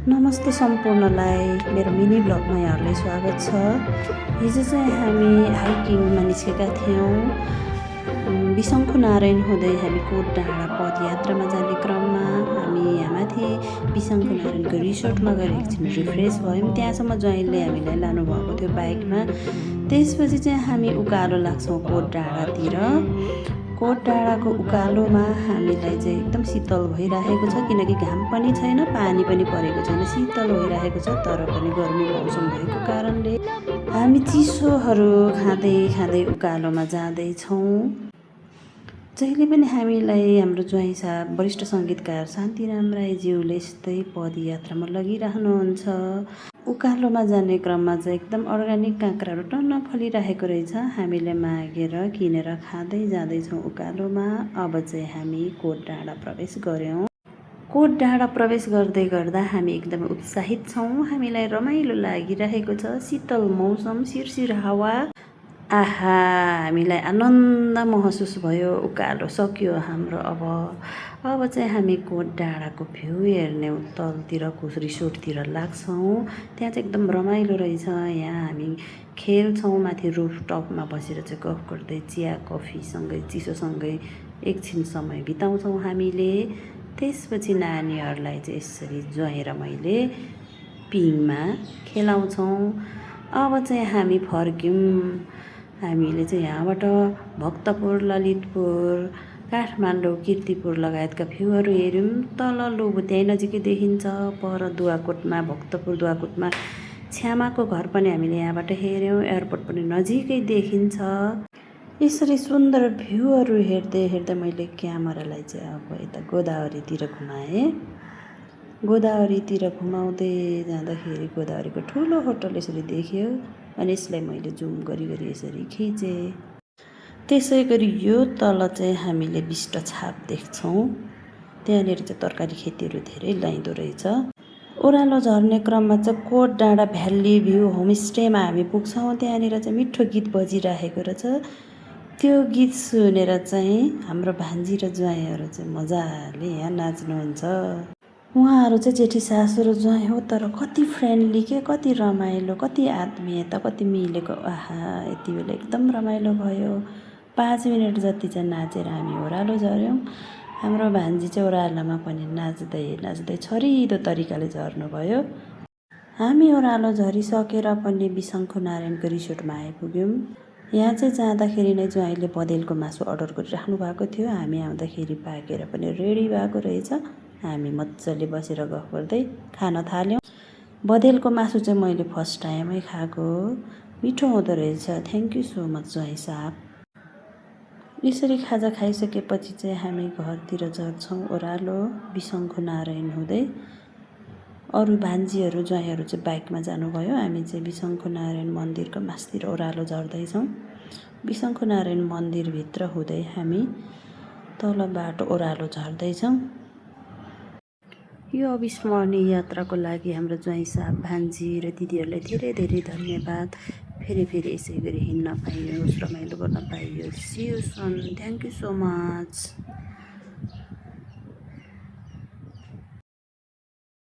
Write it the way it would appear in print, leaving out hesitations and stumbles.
नमस्ते सम्पूर्णलाई मेरो मिनी ब्लगमा यहाँहरूलाई स्वागत छ। हिजो चाहिँ हामी हाइकिङमा निस्केका थियौँ। बिसङ्खुनारायण हुँदै हामी कोट डाँडा पदयात्रामा जाने क्रममा हामी यहाँ माथि बिसङ्खुनारायणको रिसोर्टमा गएर एकछिन रिफ्रेस भयौँ। त्यहाँसम्म ज्वाइँले हामीलाई लानुभएको थियो बाइकमा। त्यसपछि चाहिँ हामी उकालो लाग्छौँ कोट डाँडातिर। कोट डाँडाको उकालोमा हामीलाई चाहिँ एकदम शीतल भइरहेको छ, किनकि घाम पनि छैन, पानी पनि परेको छैन, शीतल भइरहेको छ। तर पनि गर्मी मौसम भएको कारणले हामी चिसोहरू खाँदै खाँदै उकालोमा जाँदैछौँ। जहिले पनि हामीलाई हाम्रो ज्वाइँ साहब वरिष्ठ सङ्गीतकार शान्तिराम राईज्यूले यस्तै पदयात्रामा लगिरहनुहुन्छ। उकालोमा जाने क्रममा चाहिँ एकदम अर्ग्यानिक काँक्राहरू टन्न फलिरहेको रहेछ। हामीले मागेर किनेर खाँदै जाँदैछौँ उकालोमा। अब चाहिँ हामी कोट डाँडा प्रवेश गऱ्यौँ। कोट डाँडा प्रवेश गर्दै गर्दा हामी एकदमै उत्साहित छौँ। हामीलाई रमाइलो लागिरहेको छ। शीतल मौसम, सिरसिर हावा, आहा, हामीलाई आनन्द महसुस भयो। उकालो सक्यो हाम्रो। अब चाहिँ हामी कोट डाँडाको भ्यू हेर्ने तलतिरको रिसोर्टतिर लाग्छौँ। त्यहाँ चाहिँ एकदम रमाइलो रहेछ। यहाँ हामी खेल्छौँ, माथि रुफटपमा बसेर चाहिँ गफ गर्दै चिया कफीसँगै चिसोसँगै एकछिन समय बिताउँछौँ हामीले। त्यसपछि नानीहरूलाई चाहिँ यसरी ज्वाइँ र मैले पिङमा खेलाउँछौँ। अब चाहिँ हामी फर्क्यौँ। हामीले चाहिँ यहाँबाट भक्तपुर, ललितपुर, काठमाडौँ, कीर्तिपुर लगायतका भ्यूहरू हेऱ्यौँ। तल लोबो त्यहीँ नजिकै देखिन्छ। पर दुवाकोटमा, भक्तपुर दुवाकोटमा छ्यामाको घर पनि हामीले यहाँबाट हेऱ्यौँ। एयरपोर्ट पनि नजिकै देखिन्छ। यसरी सुन्दर भ्यूहरू हेर्दै हेर्दै मैले क्यामेरालाई चाहिँ अब यता गोदावरीतिर घुमाएँ। गोदावरीतिर घुमाउँदै जाँदाखेरि गोदावरीको ठुलो होटल यसरी देखियो अनि यसलाई मैले जुम गरी यसरी खिचेँ। त्यसै गरी यो तल चाहिँ हामीले बिष्ट छाप देख्छौँ। त्यहाँनिर चाहिँ तरकारी खेतीहरू धेरै लाइँदो रहेछ। ओह्रालो झर्ने क्रममा चाहिँ कोट डाँडा भ्याली भ्यू होमस्टेमा हामी पुग्छौँ। त्यहाँनिर चाहिँ मिठो गीत बजिरहेको रहेछ। त्यो गीत सुनेर चाहिँ हाम्रो भान्जी र ज्वाइँहरू चाहिँ मजाले यहाँ नाच्नुहुन्छ। उहाँहरू चाहिँ जेठी सासु र ज्वाइँ हो, तर कति फ्रेन्डली के, कति रमाइलो, कति आत्मीयता, कति मिलेको। आहा, यति बेला एकदम रमाइलो भयो। 5 मिनट जति चाहिँ नाचेर हामी ओह्रालो झऱ्यौँ। हाम्रो भान्जी चाहिँ ओह्रालोमा पनि नाच्दै नाच्दै छरिदो तरिकाले झर्नुभयो। हामी ओह्रालो झरिसकेर पनि बिसङ्खुनारायणको रिसोर्टमा आइपुग्यौँ। यहाँ चाहिँ जाँदाखेरि नै ज्वाइँले बँदेलको मासु अर्डर गरिराख्नु भएको थियो। हामी आउँदाखेरि पाकेर पनि रेडी भएको रहेछ। हामी मजाले बसेर गफ गर्दै खान थाल्यौँ। बँदेलको मासु चाहिँ मैले फर्स्ट टाइमै खाएको, मिठो हुँदो रहेछ। थ्याङ्क यू सो मच ज्वाइँ साहब। यसरी खाजा खाइसकेपछि चाहिँ हामी घरतिर झर्छौँ ओह्रालो बिसङ्खुनारायण हुँदै। अरू भान्जीहरू ज्वाइँहरू चाहिँ बाइकमा जानुभयो। हामी चाहिँ बिसङ्खुनारायण मन्दिरको मास्तिर ओह्रालो झर्दैछौँ। बिसङ्खुनारायण मन्दिरभित्र हुँदै हामी तल बाटो ओह्रालो झर्दैछौँ। यो अविस्मरणीय यात्राको लागि हाम्रो ज्वाइँ साहब, भान्जी र दिदीहरूलाई धेरै धेरै धन्यवाद। फेरि यसै गरी हिँड्न पाइयोस्, रमाइलो गर्न पाइयोस्। See you soon. Thank you so much.